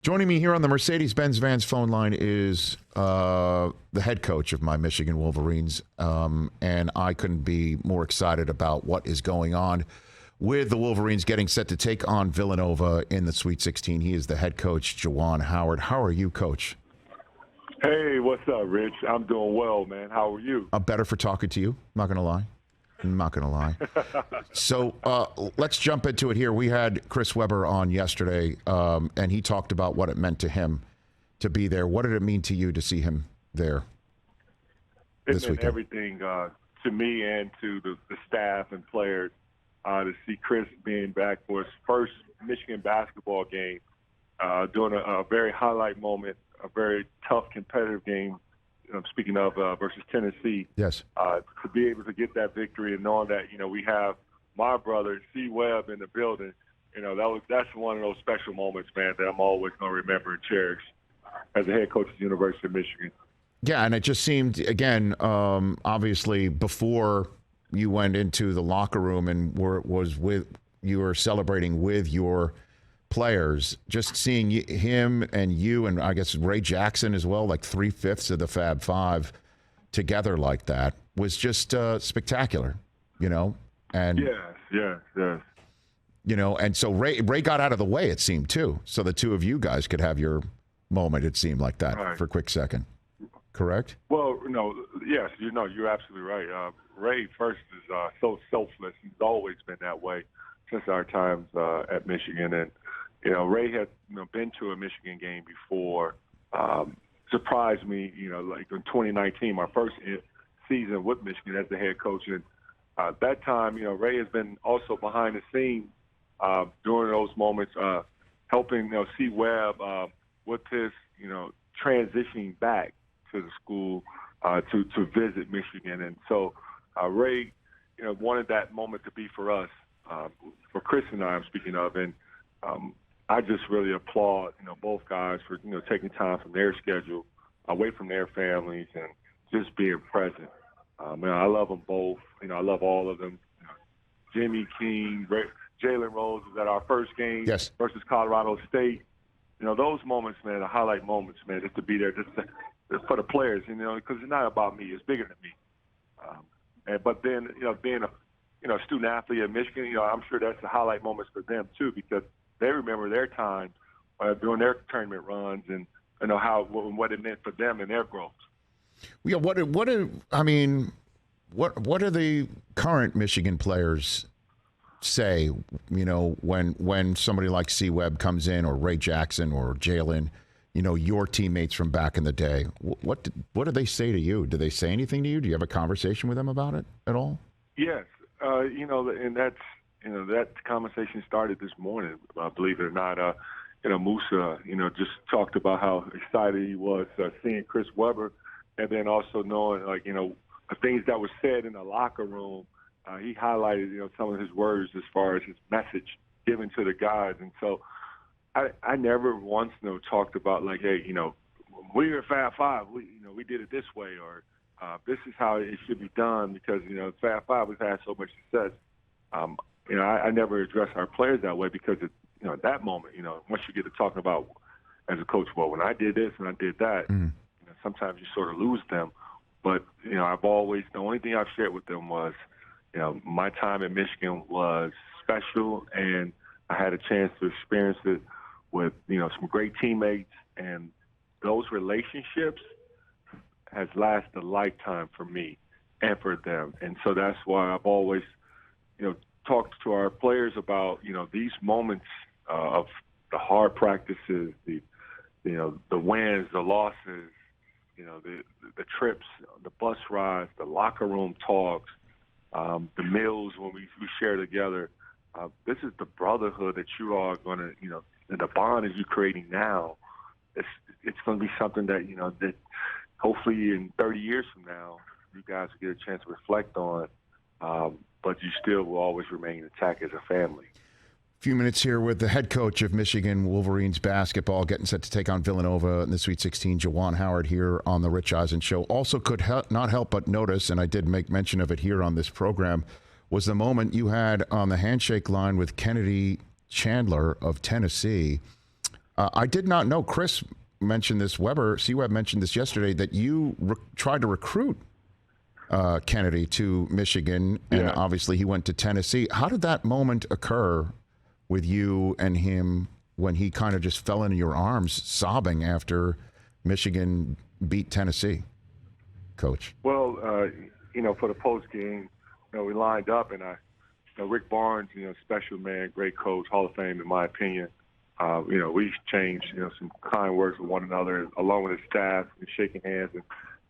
Joining me here on the Mercedes-Benz Vans phone line is the head coach of my Michigan Wolverines, and I couldn't be more excited about what is going on with the Wolverines getting set to take on Villanova in the Sweet 16. He is the head coach, Juwan Howard. How are you, Coach? Hey, what's up, Rich? I'm doing well, man. How are you? I'm better for talking to you. I'm not going to lie. So let's jump into it here. We had Chris Webber on yesterday, and he talked about what it meant to him to be there. What did it mean to you to see him there this meant weekend? Everything to me and to the staff and players to see Chris being back for his first Michigan basketball game, doing a very highlight moment, a very tough competitive game. Speaking of versus Tennessee, yes, to be able to get that victory and knowing that we have my brother C-Webb in the building, that's one of those special moments, man, that I'm always going to remember and cherish as a head coach at the University of Michigan. Yeah, and it just seemed again, obviously, before you went into the locker room and you were celebrating with your players, just seeing him and you and I guess Ray Jackson as well, like 3/5 of the Fab Five together like that was just spectacular, and yes. And so Ray got out of the way, it seemed too, so the two of you guys could have your moment. It seemed like that right. For a quick second, correct? Well, yes, you're absolutely right. Ray first is so selfless. He's always been that way since our times at Michigan. And, Ray had been to a Michigan game before, surprised me, like in 2019, my first season with Michigan as the head coach. And that time, Ray has been also behind the scenes during those moments, helping C-Webb with his, transitioning back to the school to visit Michigan. And so Ray, wanted that moment to be for us, for Chris and I'm speaking of. And I just really applaud, both guys for, taking time from their schedule, away from their families, and just being present. I love them both. I love all of them. Jimmy King, Jalen Rose was at our first game versus Colorado State. Those moments, man, the highlight moments, man, just to be there, just for the players, because it's not about me. It's bigger than me. But then, being a student athlete at Michigan, I'm sure that's the highlight moments for them too, because they remember their time during their tournament runs and what it meant for them and their growth. Yeah, what do the current Michigan players say? When somebody like C-Webb comes in, or Ray Jackson or Jalen, your teammates from back in the day. What do they say to you? Do they say anything to you? Do you have a conversation with them about it at all? Yes, and that conversation started this morning. Believe it or not, Musa, just talked about how excited he was seeing Chris Webber, and then also knowing, the things that were said in the locker room. He highlighted, some of his words as far as his message given to the guys, and so I never once talked about hey, we're at Fab Five, we did it this way, or this is how it should be done because Fab Five has had so much success. I never address our players that way because at that moment, once you get to talking about as a coach, well, when I did this and I did that, sometimes you sort of lose them. But I've always, the only thing I've shared with them was, my time in Michigan was special, and I had a chance to experience it with some great teammates, and those relationships has lasted a lifetime for me and for them. And so that's why I've always talked to our players about these moments of the hard practices, the wins, the losses, the trips, the bus rides, the locker room talks, the meals when we share together. This is the brotherhood that you are going to, and the bond that you're creating now. It's going to be something that that hopefully in 30 years from now, you guys will get a chance to reflect on. But you still will always remain intact as a family. Few minutes here with the head coach of Michigan Wolverines basketball, getting set to take on Villanova in the Sweet 16, Juwan Howard, here on the Rich Eisen Show. Also could not help but notice, and I did make mention of it here on this program, was the moment you had on the handshake line with Kennedy Chandler of Tennessee. I did not know. Chris mentioned this. C-Webb mentioned this yesterday, that you tried to recruit Kennedy to Michigan, and obviously he went to Tennessee. How did that moment occur with you and him when he kind of just fell into your arms sobbing after Michigan beat Tennessee, Coach? Well, for the post game, we lined up, and Rick Barnes, special man, great coach, Hall of Fame in my opinion. We exchanged, some kind words with one another, along with his staff, and shaking hands.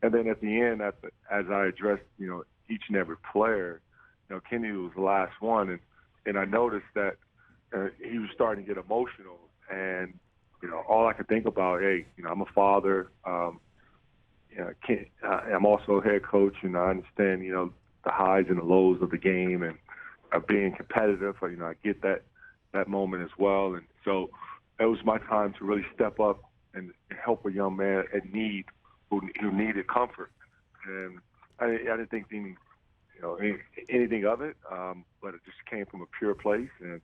And then at the end, as I addressed, each and every player, Kennedy was the last one. And I noticed that he was starting to get emotional. And, all I could think about, hey, I'm a father. I'm also a head coach, and I understand, the highs and the lows of the game and being competitive. I get that moment as well. And so it was my time to really step up and help a young man in need who needed comfort. And I didn't think anything of it, but it just came from a pure place. And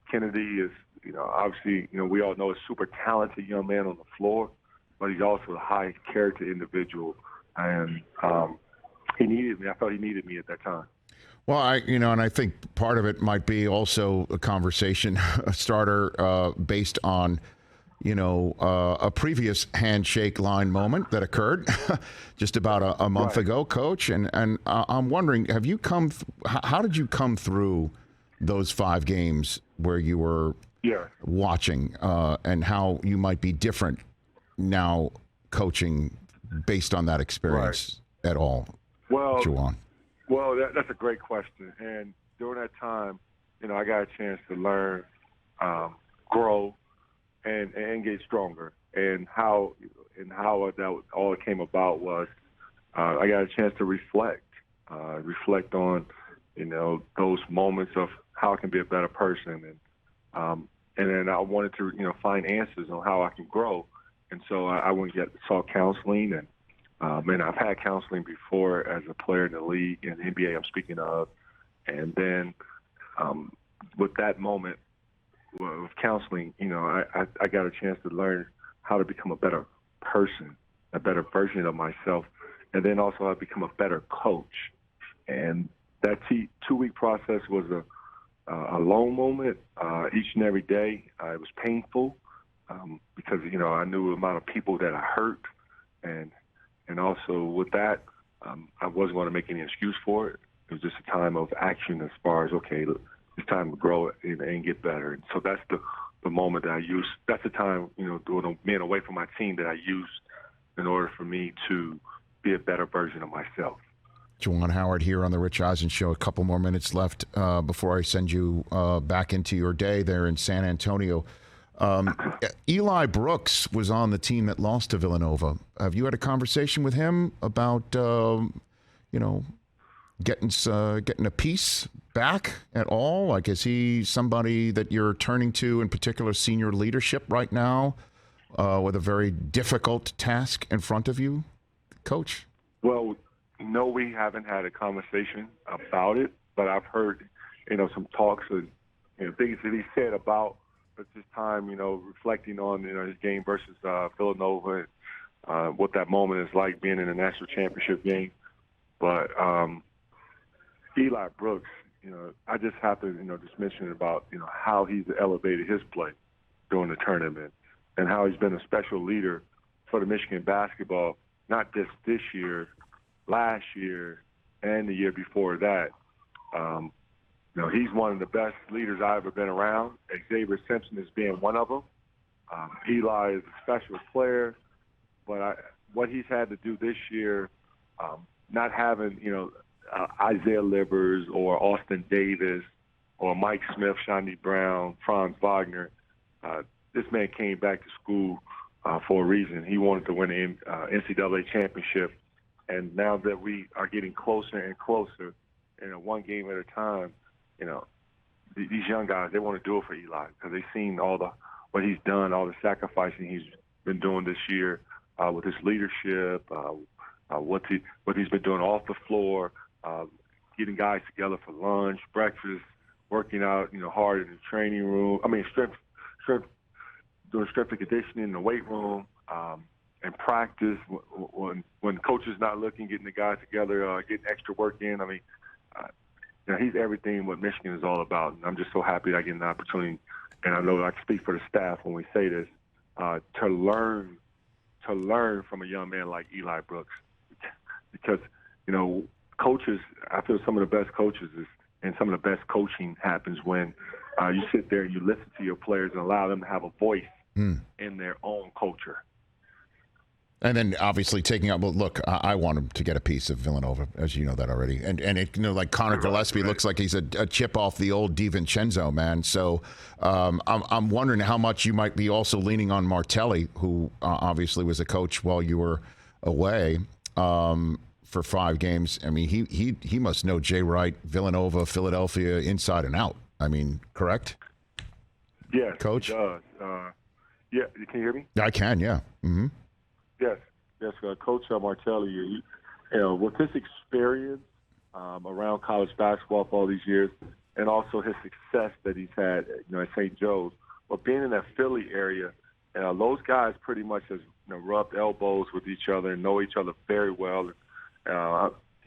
Kennedy is, obviously, we all know a super talented young man on the floor, but he's also a high character individual. And he needed me. I felt he needed me at that time. Well, and I think part of it might be also a conversation starter based on, a previous handshake line moment that occurred just about a month ago, Coach. And I'm wondering, how did you come through those 5 games where you were watching, and how you might be different now coaching based on that experience at all, Juwan? Well, that's a great question. And during that time, I got a chance to learn, grow, and get stronger. And how that all it came about was I got a chance to reflect on, those moments of how I can be a better person. And then I wanted to, find answers on how I can grow. And so I went and saw counseling, and I've had counseling before as a player in the league, in the NBA I'm speaking of. And then with that moment with counseling, I got a chance to learn how to become a better person, a better version of myself, and then also how to become a better coach. And that 2-week process was a long moment each and every day. It was painful because, I knew the amount of people that I hurt. And also with that, I wasn't going to make any excuse for it. It was just a time of action as far as, okay, look, it's time to grow and get better. And so that's the moment that I used. That's the time, being away from my team that I used in order for me to be a better version of myself. Juwan Howard here on the Rich Eisen Show. A couple more minutes left before I send you back into your day there in San Antonio. Eli Brooks was on the team that lost to Villanova. Have you had a conversation with him about, getting a piece back at all? Like, is he somebody that you're turning to, in particular senior leadership right now, with a very difficult task in front of you, Coach? Well, no, we haven't had a conversation about it, but I've heard, some talks and things that he said about this time, reflecting on his game versus Villanova, and what that moment is like being in a national championship game. But Eli Brooks, I just have to, just mention about, how he's elevated his play during the tournament and how he's been a special leader for the Michigan basketball, not just this year, last year, and the year before that. He's one of the best leaders I've ever been around. Xavier Simpson is being one of them. Eli is a special player, but what he's had to do this year, not having, Isaiah Livers or Austin Davis or Mike Smith, Shawnee Brown, Franz Wagner, this man came back to school for a reason. He wanted to win an NCAA championship. And now that we are getting closer and closer, one game at a time, these young guys, they want to do it for Eli because they've seen what he's done, all the sacrificing he's been doing this year with his leadership, what he's been doing off the floor, getting guys together for lunch, breakfast, working out, hard in the training room. I mean, strength doing strength and conditioning in the weight room, and practice when coach is not looking, getting the guys together, getting extra work in. I mean, he's everything what Michigan is all about, and I'm just so happy that I get an opportunity. And I know I can speak for the staff when we say this, to learn from a young man like Eli Brooks, because coaches. I feel some of the best coaches and some of the best coaching happens when you sit there and you listen to your players and allow them to have a voice in their own culture. And then obviously taking out. Well, look, I want him to get a piece of Villanova, as you know that already. And it, like Connor Gillespie looks like he's a chip off the old DiVincenzo, man. So I'm wondering how much you might be also leaning on Martelli, who obviously was a coach while you were away for 5 games. I mean, he must know Jay Wright, Villanova, Philadelphia inside and out. I mean, correct? Yes, Coach. He does. Yeah, can you hear me? I can. Yeah. Mm-hmm. Yes, Coach Martelli, with his experience around college basketball for all these years, and also his success that he's had, at St. Joe's, but being in that Philly area, those guys pretty much has rubbed elbows with each other and know each other very well.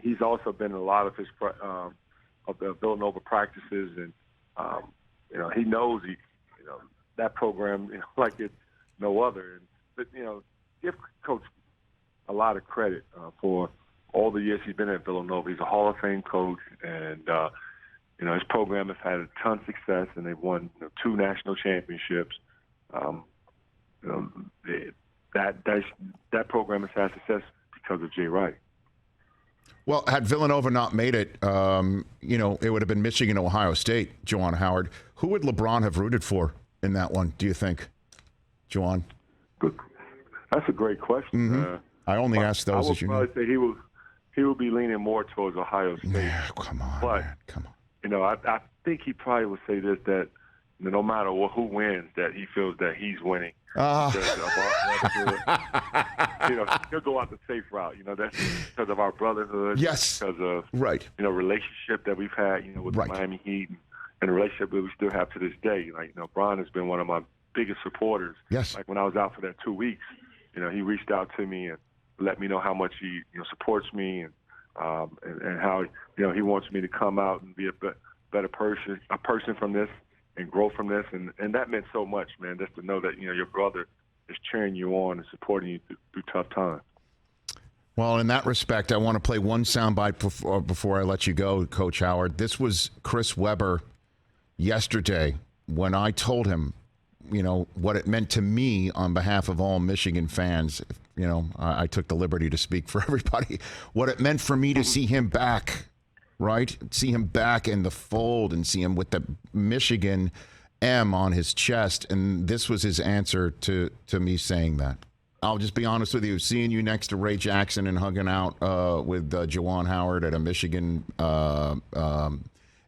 He's also been in a lot of his of the Villanova practices, and he knows that program like it's no other. But give Coach a lot of credit for all the years he's been at Villanova. He's a Hall of Fame coach, and his program has had a ton of success, and they've won 2 national championships. That program has had success because of Jay Wright. Well, had Villanova not made it, it would have been Michigan, Ohio State, Juwan Howard. Who would LeBron have rooted for in that one, do you think, Juwan? Good. That's a great question. Mm-hmm. I only ask those, as you know. I would probably say he would be leaning more towards Ohio State. Yeah, come on, man. Come on. I think he probably would say this, that no matter who wins, that he feels that he's winning. He'll go out the safe route. That's because of our brotherhood. Yes. Because of relationship that we've had, with the Miami Heat, and the relationship that we still have to this day. Bron has been one of my biggest supporters. Yes. Like when I was out for that 2 weeks, he reached out to me and let me know how much he supports me and how he wants me to come out and be a better person from this and grow from this, and that meant so much, man. Just to know that your brother is cheering you on and supporting you through tough times. Well, in that respect, I want to play one soundbite before I let you go, Coach Howard. This was Chris Webber yesterday when I told him, what it meant to me on behalf of all Michigan fans. I took the liberty to speak for everybody. What it meant for me to see him back, right? See him back in the fold and see him with the Michigan M on his chest. And this was his answer to me saying that. I'll just be honest with you. Seeing you next to Ray Jackson and hugging out with Juwan Howard at a Michigan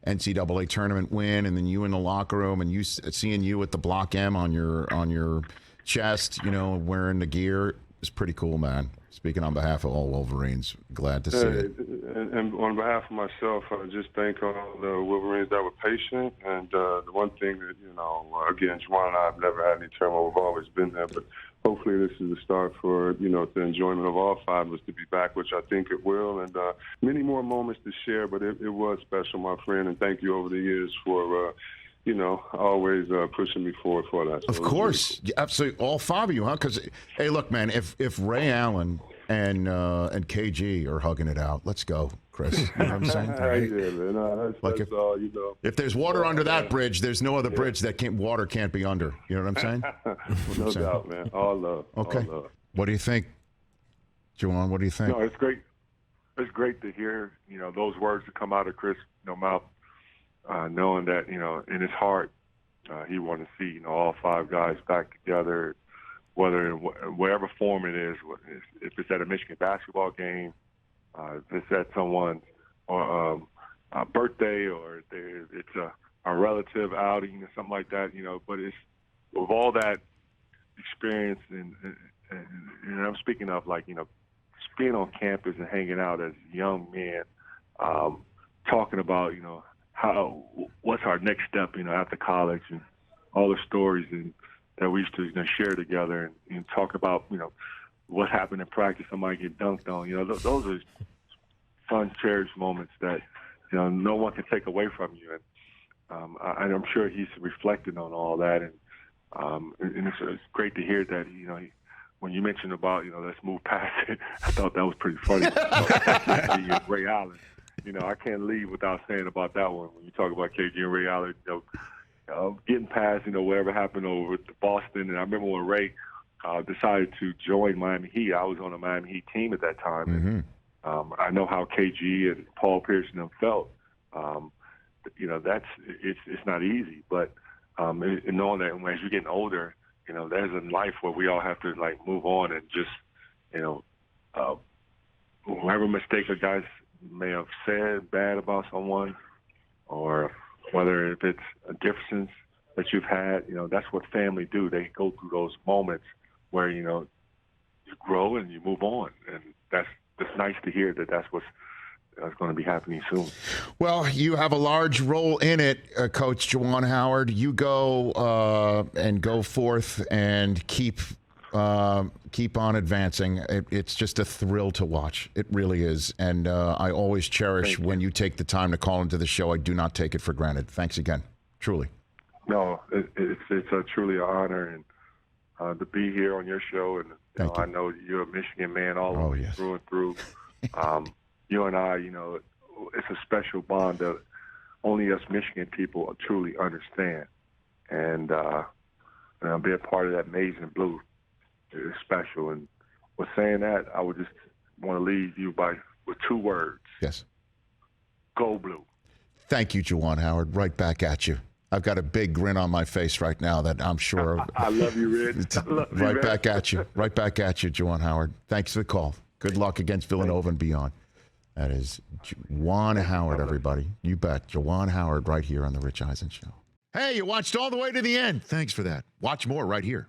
NCAA tournament win, and then you in the locker room, and you seeing you with the Block M on your chest, wearing the gear, is pretty cool, man. Speaking on behalf of all Wolverines, glad to see it. And on behalf of myself, I just thank all the Wolverines that were patient. And the one thing that, again, Juwan and I have never had any turmoil. We've always been there. But hopefully this is the start for, the enjoyment of all 5 of us to be back, which I think it will. And many more moments to share, but it was special, my friend. And thank you over the years for, always pushing me forward for that. So of course. Really cool. Absolutely. All 5 of you, huh? Because, hey, look, man, if Ray Allen and KG are hugging it out, let's go, Chris. You know what I'm saying? Right? Yeah, man. That's all, If there's water under that bridge, there's no other bridge that water can't be under. You know what I'm saying? No doubt, man. All love. Okay. All love. What do you think, Juwan? What do you think? No, it's great. It's great to hear, those words that come out of Chris' mouth, knowing that, in his heart, he wants to see, all 5 guys back together, whether in whatever form it is, if it's at a Michigan basketball game, if it's at someone's birthday, or it's a relative outing or something like that, but it's with all that experience and I'm speaking of being on campus and hanging out as young men, talking about, what's our next step, after college, and all the stories and that we used to share together and talk about what happened in practice. Somebody get dunked on. Those are fun, cherished moments that no one can take away from you. And I'm sure he's reflected on all that. And it's great to hear that when you mentioned about let's move past it, I thought that was pretty funny. Ray Allen. I can't leave without saying about that one. When you talk about KG and Ray Allen, getting past, whatever happened over to Boston. And I remember when Ray decided to join Miami Heat, I was on the Miami Heat team at that time. Mm-hmm. And I know how KG and Paul Pierce and them felt. It's not easy. But and knowing that as you're getting older, there's a life where we all have to, move on and just, whatever mistake a guy may have said bad about someone, or whether if it's a difference that you've had, that's what family do. They go through those moments where, you grow and you move on. And that's nice to hear that that's what's going to be happening soon. Well, you have a large role in it, Coach Juwan Howard. You go and go forth and keep on advancing. It's just a thrill to watch. It really is. And I always cherish when you take the time to call into the show. I do not take it for granted. Thanks again. Truly. No, it's truly an honor and to be here on your show. And I know you're a Michigan man through and through. You and I, it's a special bond that only us Michigan people truly understand. And being a part of that amazing blue is special. And with saying that, I would just want to leave you with two words. Yes. Go blue. Thank you, Juwan Howard. Right back at you. I've got a big grin on my face right now that I'm sure of. I love you, Rich. Right back at you. Right back at you, Juwan Howard. Thanks for the call. Good luck against Villanova and beyond. That is Juwan Howard, everybody. You bet. Juwan Howard right here on The Rich Eisen Show. Hey, you watched all the way to the end. Thanks for that. Watch more right here.